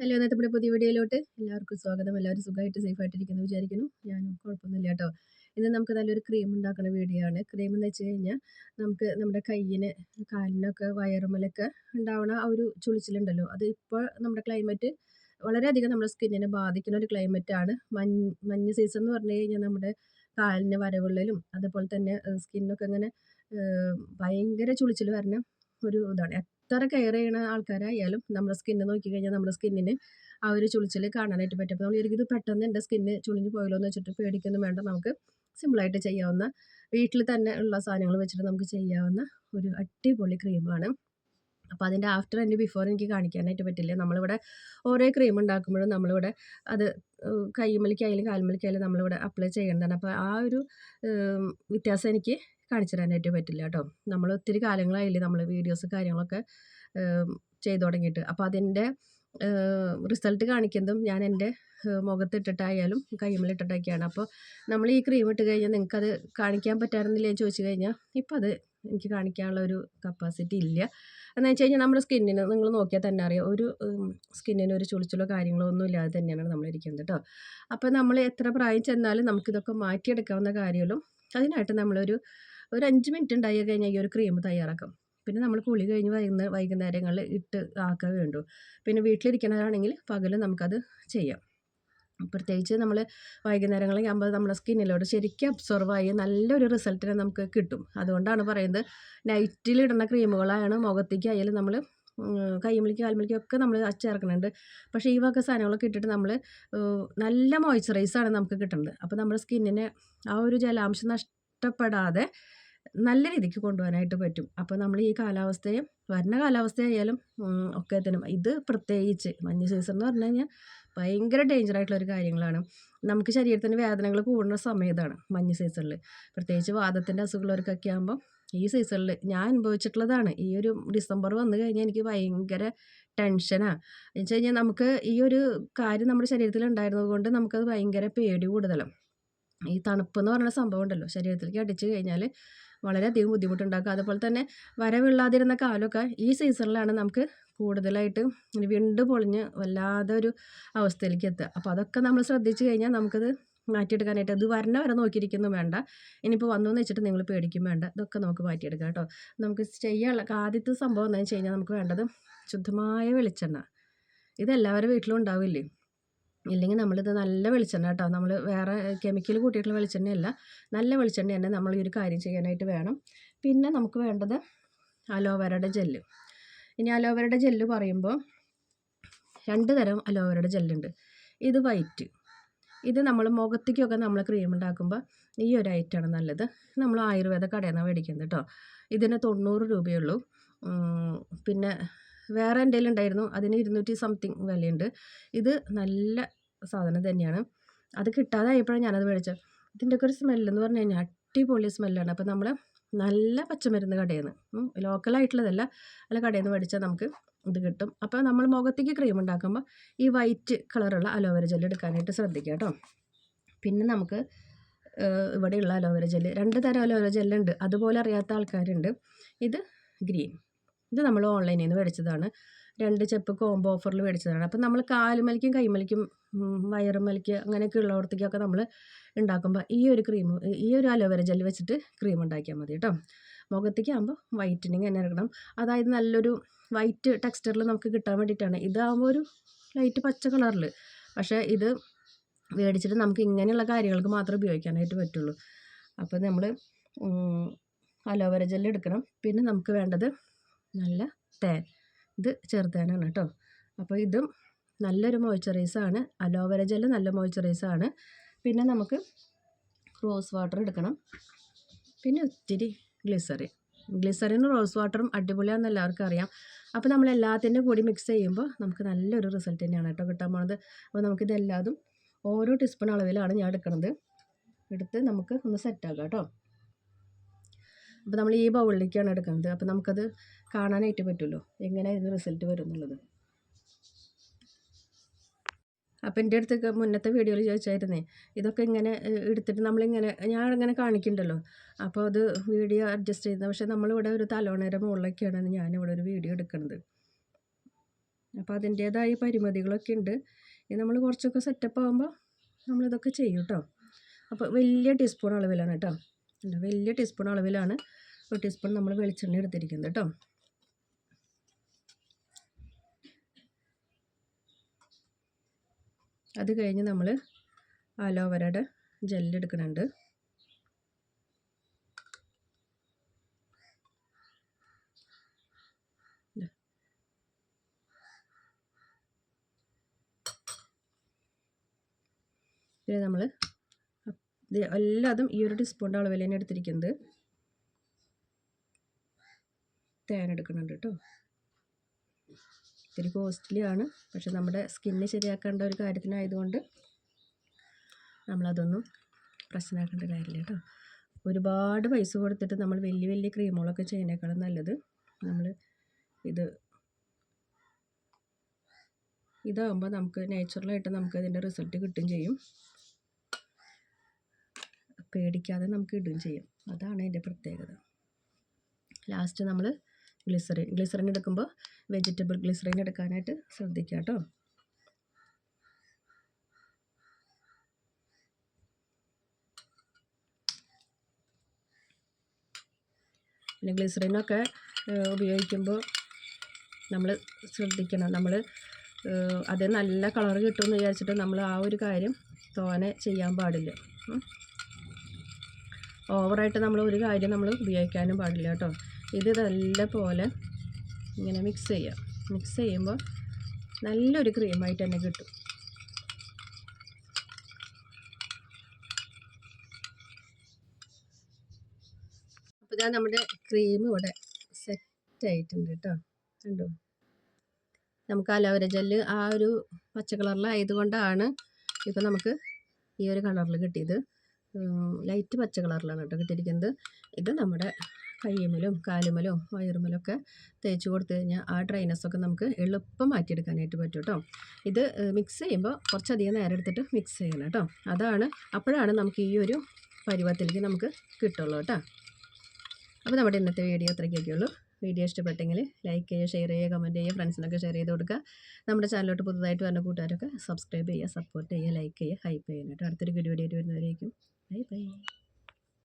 Hello, ഇന്നത്തെ നമ്മുടെ പുതിയ വീഡിയോയിലോട്ട് എല്ലാവർക്കും സ്വാഗതം. എല്ലാവരും സുഖമായിട്ട് സേഫായിട്ടിരിക്കുന്നു വിചാരിക്കുന്നു. ഞാനും കുഴപ്പമൊന്നുമില്ല കേട്ടോ. ഇന്ന് നമുക്ക് നല്ലൊരു ക്രീം ഉണ്ടാക്കുന്ന വീഡിയോ ആണ്. ക്രീം എന്ന് വെച്ച് കഴിഞ്ഞാൽ നമുക്ക് നമ്മുടെ കയ്യിന്, കാലിനൊക്കെ, വയറുമ്മലൊക്കെ ഉണ്ടാവണ ആ ഒരു ചുളിച്ചിലുണ്ടല്ലോ, അത് ഇപ്പോൾ നമ്മുടെ ക്ലൈമറ്റ് വളരെയധികം നമ്മുടെ സ്കിന്നിനെ ബാധിക്കുന്ന ഒരു ക്ലൈമറ്റാണ്. മഞ്ഞ് സീസൺ എന്ന് പറഞ്ഞു കഴിഞ്ഞാൽ നമ്മുടെ കാലിന് വരവുള്ളലും അതുപോലെ തന്നെ സ്കിന്നൊക്കെ ഇങ്ങനെ ഭയങ്കര ചുളിച്ചിൽ വരണ ഒരു ഇതാണ്. എത്ര കെയർ ചെയ്യണ ആൾക്കാരായാലും നമ്മുടെ സ്കിന്ന് നോക്കിക്കഴിഞ്ഞാൽ നമ്മുടെ സ്കിന്നിന് ആ ഒരു ചുളിച്ചിൽ കാണാനായിട്ട് പറ്റും. അപ്പോൾ നമ്മൾ വിചാരിക്കും ഇത് പെട്ടെന്ന് എൻ്റെ സ്കിന്ന് ചുളിഞ്ഞു പോയല്ലോ എന്ന് വെച്ചിട്ട് പേടിക്കൊന്നും വേണ്ട. നമുക്ക് സിമ്പിളായിട്ട് ചെയ്യാവുന്ന, വീട്ടിൽ തന്നെ ഉള്ള സാധനങ്ങൾ വെച്ചിട്ട് നമുക്ക് ചെയ്യാവുന്ന ഒരു അടിപൊളി ക്രീമാണ്. അപ്പോൾ അതിൻ്റെ ആഫ്റ്റർ ആൻഡ് ബിഫോർ എനിക്ക് കാണിക്കാനായിട്ട് പറ്റില്ല. നമ്മളിവിടെ ഓരോ ക്രീം ഉണ്ടാക്കുമ്പോഴും നമ്മളിവിടെ അത് കൈമേലേക്കായാലും കാൽമേലേക്കായാലും നമ്മളിവിടെ അപ്ലൈ ചെയ്യേണ്ടതാണ്. അപ്പോൾ ആ ഒരു വ്യത്യാസം എനിക്ക് കാണിച്ചു തരാനായിട്ട് പറ്റില്ല കേട്ടോ. നമ്മൾ ഒത്തിരി കാലങ്ങളായില്ലേ നമ്മൾ വീഡിയോസ് കാര്യങ്ങളൊക്കെ ചെയ്തു തുടങ്ങിയിട്ട്. അപ്പോൾ അതിൻ്റെ റിസൾട്ട് കാണിക്കുന്നതും ഞാൻ എൻ്റെ മുഖത്തിട്ടിട്ടായാലും കൈമേലിട്ടിട്ടൊക്കെയാണ്. അപ്പോൾ നമ്മൾ ഈ ക്രീം ഇട്ട് കഴിഞ്ഞാൽ നിങ്ങൾക്കത് കാണിക്കാൻ പറ്റാറുന്നില്ലേ എന്ന് ചോദിച്ചു കഴിഞ്ഞാൽ ഇപ്പം അത് എനിക്ക് കാണിക്കാനുള്ള ഒരു കപ്പാസിറ്റി ഇല്ല. എന്ന് വെച്ച് കഴിഞ്ഞാൽ നമ്മുടെ സ്കിന്നിന് നിങ്ങൾ നോക്കിയാൽ തന്നെ അറിയാം, ഒരു സ്കിന്നിന് ഒരു ചുളിച്ചിലോ കാര്യങ്ങളോ ഒന്നും ഇല്ലാതെ തന്നെയാണ് നമ്മളിരിക്കുന്നത് കേട്ടോ. അപ്പോൾ നമ്മൾ എത്ര പ്രായം ചെന്നാലും നമുക്കിതൊക്കെ മാറ്റിയെടുക്കാവുന്ന കാര്യമുള്ളൂ. അതിനായിട്ട് നമ്മളൊരു 5 മിനിറ്റ് ഉണ്ടായി കഴിഞ്ഞാൽ ഈ ഒരു ക്രീം തയ്യാറാക്കാം. പിന്നെ നമ്മൾ കുളി കഴിഞ്ഞ് വൈകുന്നേരങ്ങളിൽ ഇട്ട് ആക്കാൻ വേണ്ടു. പിന്നെ വീട്ടിലിരിക്കണവരാണെങ്കിൽ പകലും നമുക്കത് ചെയ്യാം. പ്രത്യേകിച്ച് നമ്മൾ വൈകുന്നേരങ്ങളിൽ ആകുമ്പോൾ നമ്മുടെ സ്കിന്നിലോട്ട് ശരിക്കും അബ്സോർവായി നല്ലൊരു റിസൾട്ടിനെ നമുക്ക് കിട്ടും. അതുകൊണ്ടാണ് പറയുന്നത്, നൈറ്റിലിടുന്ന ക്രീമുകളാണ് മുഖത്തേക്കായാലും നമ്മൾ കൈമേലേക്കും കാൽമേലേക്കും ഒക്കെ നമ്മൾ ചേർക്കുന്നുണ്ട്. പക്ഷേ ഈ വക സാധനങ്ങളൊക്കെ ഇട്ടിട്ട് നമ്മൾ നല്ല മോയ്സ്ചറൈസാണ് നമുക്ക് കിട്ടുന്നത്. അപ്പോൾ നമ്മുടെ സ്കിന്നിന് ആ ഒരു ജലാംശം നഷ്ടപ്പെടാതെ നല്ല രീതിക്ക് കൊണ്ടുപോകാനായിട്ട് പറ്റും. അപ്പോൾ നമ്മൾ ഈ കാലാവസ്ഥയും വരുന്ന കാലാവസ്ഥയായാലും ഒക്കെ തന്നെ ഇത് പ്രത്യേകിച്ച് മഞ്ഞ് സീസൺ എന്ന് പറഞ്ഞു കഴിഞ്ഞാൽ ഭയങ്കര ഡേഞ്ചറായിട്ടുള്ളൊരു കാര്യങ്ങളാണ്. നമുക്ക് ശരീരത്തിന് വേദനകൾ കൂടുന്ന സമയം ഇതാണ് മഞ്ഞ് സീസണിൽ. പ്രത്യേകിച്ച് വാതത്തിൻ്റെ അസുഖമുള്ളവർക്കൊക്കെ ആകുമ്പോൾ ഈ സീസണിൽ ഞാൻ അനുഭവിച്ചിട്ടുള്ളതാണ്. ഈ ഒരു ഡിസംബർ വന്നു കഴിഞ്ഞാൽ എനിക്ക് ഭയങ്കര ടെൻഷനാണ്. എന്ന് വെച്ച് കഴിഞ്ഞാൽ നമുക്ക് ഈ ഒരു കാര്യം നമ്മുടെ ശരീരത്തിൽ ഉണ്ടായിരുന്നത് കൊണ്ട് നമുക്കത് ഭയങ്കര പേടി കൂടുതലാണ്. ഈ തണുപ്പെന്ന് പറയുന്ന സംഭവം ഉണ്ടല്ലോ, ശരീരത്തിലേക്ക് അടിച്ചു കഴിഞ്ഞാൽ വളരെയധികം ബുദ്ധിമുട്ടുണ്ടാക്കും. അതുപോലെ തന്നെ വരവില്ലാതിരുന്ന കാലമൊക്കെ ഈ സീസണിലാണ് നമുക്ക് കൂടുതലായിട്ട് വിണ്ട് പൊളിഞ്ഞ് വല്ലാതെ ഒരു അവസ്ഥയിലേക്ക് എത്തുക. അപ്പോൾ അതൊക്കെ നമ്മൾ ശ്രദ്ധിച്ചു കഴിഞ്ഞാൽ നമുക്കത് മാറ്റിയെടുക്കാനായിട്ട്, അത് വരണ വരെ നോക്കിയിരിക്കുന്നു വേണ്ട. ഇനിയിപ്പോൾ വന്നു എന്ന് വെച്ചിട്ട് നിങ്ങൾ പേടിക്കും വേണ്ട. ഇതൊക്കെ നമുക്ക് മാറ്റിയെടുക്കാം കേട്ടോ. നമുക്ക് ചെയ്യാനുള്ള ആദ്യത്തെ സംഭവം എന്താണെന്ന് വെച്ച് കഴിഞ്ഞാൽ നമുക്ക് വേണ്ടത് ശുദ്ധമായ വെളിച്ചെണ്ണ. ഇതെല്ലാവരുടെ വീട്ടിലും ഉണ്ടാവില്ലേ? ഇല്ലെങ്കിൽ നമ്മളിത് നല്ല വെളിച്ചെണ്ണ കേട്ടോ, നമ്മൾ വേറെ കെമിക്കൽ കൂട്ടിയിട്ടുള്ള വെളിച്ചെണ്ണയല്ല, നല്ല വെളിച്ചെണ്ണ തന്നെ നമ്മൾ ഈ ഒരു കാര്യം ചെയ്യാനായിട്ട് വേണം. പിന്നെ നമുക്ക് വേണ്ടത് അലോവേരയുടെ ജെല്ല്. ഇനി അലോവേരയുടെ ജെല്ല് പറയുമ്പോൾ 2 തരം അലോവേരയുടെ ജെല്ലുണ്ട്. ഇത് വൈറ്റ്, ഇത് നമ്മൾ മുഖത്തേക്കൊക്കെ നമ്മൾ ക്രീം ഉണ്ടാക്കുമ്പോൾ ഈ ഒരു ഐറ്റമാണ് നല്ലത്. നമ്മൾ ആയുർവേദ കടയിൽ നിന്നാണ് മേടിക്കുന്നത് കേട്ടോ. ഇതിന് 90 രൂപയുള്ളൂ. പിന്നെ വേറെ എന്തെങ്കിലും ഉണ്ടായിരുന്നു, അതിന് 200 സംതിങ് വിലയുണ്ട്. ഇത് നല്ല സാധനം തന്നെയാണ്. അത് കിട്ടാതായപ്പോഴാണ് ഞാനത് മേടിച്ചത്. ഇതിൻ്റെയൊക്കെ ഒരു സ്മെല്ലെന്ന് പറഞ്ഞു കഴിഞ്ഞാൽ അടിപൊളി സ്മെല്ലാണ്. അപ്പോൾ നമ്മൾ നല്ല പച്ചമരുന്ന് കടയിൽ നിന്ന്, ലോക്കലായിട്ടുള്ളതല്ല, അല്ല കടയിൽ നിന്ന് മേടിച്ചാൽ നമുക്ക് ഇത് കിട്ടും. അപ്പോൾ നമ്മൾ മുഖത്തേക്ക് ക്രീം ഉണ്ടാക്കുമ്പോൾ ഈ വൈറ്റ് കളറുള്ള അലോവേര ജെല്ല് എടുക്കാനായിട്ട് ശ്രദ്ധിക്കുക കേട്ടോ. പിന്നെ നമുക്ക് ഇവിടെയുള്ള അലോവേര ജെല്ല് 2 തരം അലോവേര ജെല്ലുണ്ട്. അതുപോലെ അറിയാത്ത ആൾക്കാരുണ്ട്. ഇത് ഗ്രീൻ, ഇത് നമ്മൾ ഓൺലൈനിൽ നിന്ന് മേടിച്ചതാണ്. 2 ചെപ്പ് കോംബോ ഓഫറിൽ മേടിച്ചതാണ്. അപ്പം നമ്മൾ കാലുമേലേക്കും കൈമേലേക്കും വയറുമേലേക്ക് അങ്ങനെയൊക്കെ ഉള്ളിടത്തേക്കൊക്കെ നമ്മൾ ഉണ്ടാക്കുമ്പോൾ ഈ ഒരു ക്രീം, ഈ ഒരു അലോവേര ജെല്ല് വെച്ചിട്ട് ക്രീം ഉണ്ടാക്കിയാൽ മതി കേട്ടോ. മുഖത്തേക്ക് ആകുമ്പോൾ വൈറ്റനിങ് തന്നെ എടുക്കണം. അതായത് നല്ലൊരു വൈറ്റ് ടെക്സ്ചറിൽ നമുക്ക് കിട്ടാൻ വേണ്ടിയിട്ടാണ്. ഇതാകുമ്പോൾ ഒരു ലൈറ്റ് പച്ച കളറിൽ. പക്ഷേ ഇത് മേടിച്ചിട്ട് നമുക്ക് ഇങ്ങനെയുള്ള കാര്യങ്ങൾക്ക് മാത്രമേ ഉപയോഗിക്കാനായിട്ട് പറ്റുള്ളൂ. അപ്പോൾ നമ്മൾ അലോവേര ജെല്ല് എടുക്കണം. പിന്നെ നമുക്ക് വേണ്ടത് നല്ല തേൻ, ഇത് ചെറുതേനാണ് കേട്ടോ. അപ്പോൾ ഇതും നല്ലൊരു മോയ്സ്ചറൈസാണ്. അലോവേര ജെല്ല് നല്ല മോയ്സ്ചറൈസാണ്. പിന്നെ നമുക്ക് റോസ് വാട്ടർ എടുക്കണം. പിന്നെ ഒത്തിരി ഗ്ലിസറിനും റോസ് വാട്ടറും അടിപൊളിയാണെന്ന് എല്ലാവർക്കും അറിയാം. അപ്പോൾ നമ്മൾ എല്ലാത്തിൻ്റെ കൂടി മിക്സ് ചെയ്യുമ്പോൾ നമുക്ക് നല്ലൊരു റിസൾട്ട് തന്നെയാണ് കേട്ടോ കിട്ടാൻ പോണത്. അപ്പോൾ നമുക്കിതെല്ലാതും ഓരോ ടീസ്പൂൺ അളവിലാണ് ഞാൻ എടുക്കുന്നത്. എടുത്ത് നമുക്ക് ഒന്ന് സെറ്റാക്കാം കേട്ടോ. അപ്പോൾ നമ്മൾ ഈ ബൗളിലേക്കാണ് എടുക്കുന്നത്. അപ്പോൾ നമുക്കത് കാണാനായിട്ട് പറ്റുമല്ലോ എങ്ങനെ ഇതിന് റിസൾട്ട് വരും എന്നുള്ളത്. അപ്പോൾ എൻ്റെ അടുത്തൊക്കെ മുന്നത്തെ വീഡിയോയിൽ ചോദിച്ചായിരുന്നേ, ഇതൊക്കെ ഇങ്ങനെ എടുത്തിട്ട് നമ്മളിങ്ങനെ ഞാനിങ്ങനെ കാണിക്കുന്നുണ്ടല്ലോ, അപ്പോൾ അത് വീഡിയോ അഡ്ജസ്റ്റ് ചെയ്യുന്നത്. പക്ഷേ നമ്മളിവിടെ ഒരു തലോണയുടെ മുകളിലൊക്കെയാണ് ഞാനിവിടെ ഒരു വീഡിയോ എടുക്കുന്നത്. അപ്പോൾ അതിൻ്റേതായ പരിമിതികളൊക്കെ ഉണ്ട്. ഇത് നമ്മൾ കുറച്ചൊക്കെ സെറ്റപ്പ് ആകുമ്പോൾ നമ്മളിതൊക്കെ ചെയ്യും കേട്ടോ. അപ്പോൾ വലിയ ടീസ്പൂൺ അളവിലാണ് കേട്ടോ, വലിയ ടീസ്പൂൺ അളവിലാണ് ഒരു ടീസ്പൂൺ നമ്മൾ വെളിച്ചെണ്ണ എടുത്തിരിക്കുന്നത് കേട്ടോ. അത് കഴിഞ്ഞ് നമ്മൾ അലോവേരയുടെ ജെല്ലെടുക്കുന്നുണ്ട്. പിന്നെ നമ്മൾ എല്ലാതും ഈ ഒരു ടീസ്പൂണിൻ്റെ അളവിൽ തന്നെ എടുത്തിരിക്കുന്നത്. തേൻ എടുക്കുന്നുണ്ട് കേട്ടോ. ഇത്തിരി കോസ്റ്റ്ലി ആണ്, പക്ഷെ നമ്മുടെ സ്കിന്ന് ശരിയാക്കേണ്ട ഒരു കാര്യത്തിനായതുകൊണ്ട് നമ്മളതൊന്നും പ്രശ്നമാക്കേണ്ട കാര്യമില്ല കേട്ടോ. ഒരുപാട് പൈസ കൊടുത്തിട്ട് നമ്മൾ വലിയ വലിയ ക്രീമുകളൊക്കെ ചെയ്യുന്നതിനേക്കാളും നല്ലത് നമ്മൾ ഇതാകുമ്പോൾ നമുക്ക് നാച്ചുറലായിട്ട് നമുക്ക് അതിൻ്റെ റിസൾട്ട് കിട്ടുകയും ചെയ്യും, പേടിക്കാതെ നമുക്ക് ഇടുകയും ചെയ്യും. അതാണ് അതിൻ്റെ പ്രത്യേകത. ലാസ്റ്റ് നമ്മൾ ഗ്ലിസറിൻ എടുക്കുമ്പോൾ വെജിറ്റബിൾ ഗ്ലിസറിൻ എടുക്കാനായിട്ട് ശ്രദ്ധിക്കുക കേട്ടോ. പിന്നെ ഗ്ലിസറിനൊക്കെ ഉപയോഗിക്കുമ്പോൾ നമ്മൾ ശ്രദ്ധിക്കണം, നമ്മൾ അത് നല്ല കളർ കിട്ടുമെന്ന് വിചാരിച്ചിട്ട് നമ്മൾ ആ ഒരു കാര്യം തോനെ ചെയ്യാൻ പാടില്ല. ഓവറായിട്ട് നമ്മൾ ഒരു കാര്യം നമ്മൾ ഉപയോഗിക്കാനും പാടില്ല കേട്ടോ. ഇത് നല്ല പോലെ ഇങ്ങനെ മിക്സ് ചെയ്യുമ്പോൾ നല്ലൊരു ക്രീമായിട്ട് തന്നെ കിട്ടും. അപ്പോൾ ഞാൻ നമ്മുടെ ക്രീം ഇവിടെ സെറ്റായിട്ടുണ്ട് കേട്ടോ. കണ്ടോ, നമുക്ക് അലോവേര ജെല്ല് ആ ഒരു പച്ച കളറിലായതുകൊണ്ടാണ് ഇപ്പോൾ നമുക്ക് ഈ ഒരു കളറിൽ കിട്ടിയത്. ലൈറ്റ് പച്ച കളറിലാണ് കേട്ടോ കിട്ടിയിരിക്കുന്നത്. ഇത് നമ്മുടെ കയ്യുമ്മലും കാലുമ്മലും വയറുമ്മലൊക്കെ തേച്ച് കൊടുത്തു കഴിഞ്ഞാൽ ആ ഡ്രൈനെസ്സൊക്കെ നമുക്ക് എളുപ്പം മാറ്റിയെടുക്കാനായിട്ട് പറ്റും കേട്ടോ. ഇത് മിക്സ് ചെയ്യുമ്പോൾ കുറച്ചധികം നേരം എടുത്തിട്ട് മിക്സ് ചെയ്യണം കേട്ടോ. അപ്പോഴാണ് നമുക്ക് ഈ ഒരു പരുവത്തിലേക്ക് നമുക്ക് കിട്ടുള്ളൂ കേട്ടോ. അപ്പോൾ നമ്മുടെ ഇന്നത്തെ വീഡിയോ അത്രയ്ക്കൊക്കെ ഉള്ളൂ. വീഡിയോ ഇഷ്ടപ്പെട്ടെങ്കിൽ ലൈക്ക് ചെയ്യുക, ഷെയർ ചെയ്യുക, കമൻറ്റ് ചെയ്യുക, ഫ്രണ്ട്സിനൊക്കെ ഷെയർ ചെയ്ത് കൊടുക്കുക. നമ്മുടെ ചാനലിലോട്ട് പുതുതായിട്ട് വരുന്ന കൂട്ടുകാരൊക്കെ സബ്സ്ക്രൈബ് ചെയ്യുക, സപ്പോർട്ട് ചെയ്യുക, ലൈക്ക് ചെയ്യുക, ഹൈപ്പ് ചെയ്യുക കേട്ടോ. അടുത്തൊരു വീഡിയോ വരുന്നവരേക്കും ബൈ ബൈ.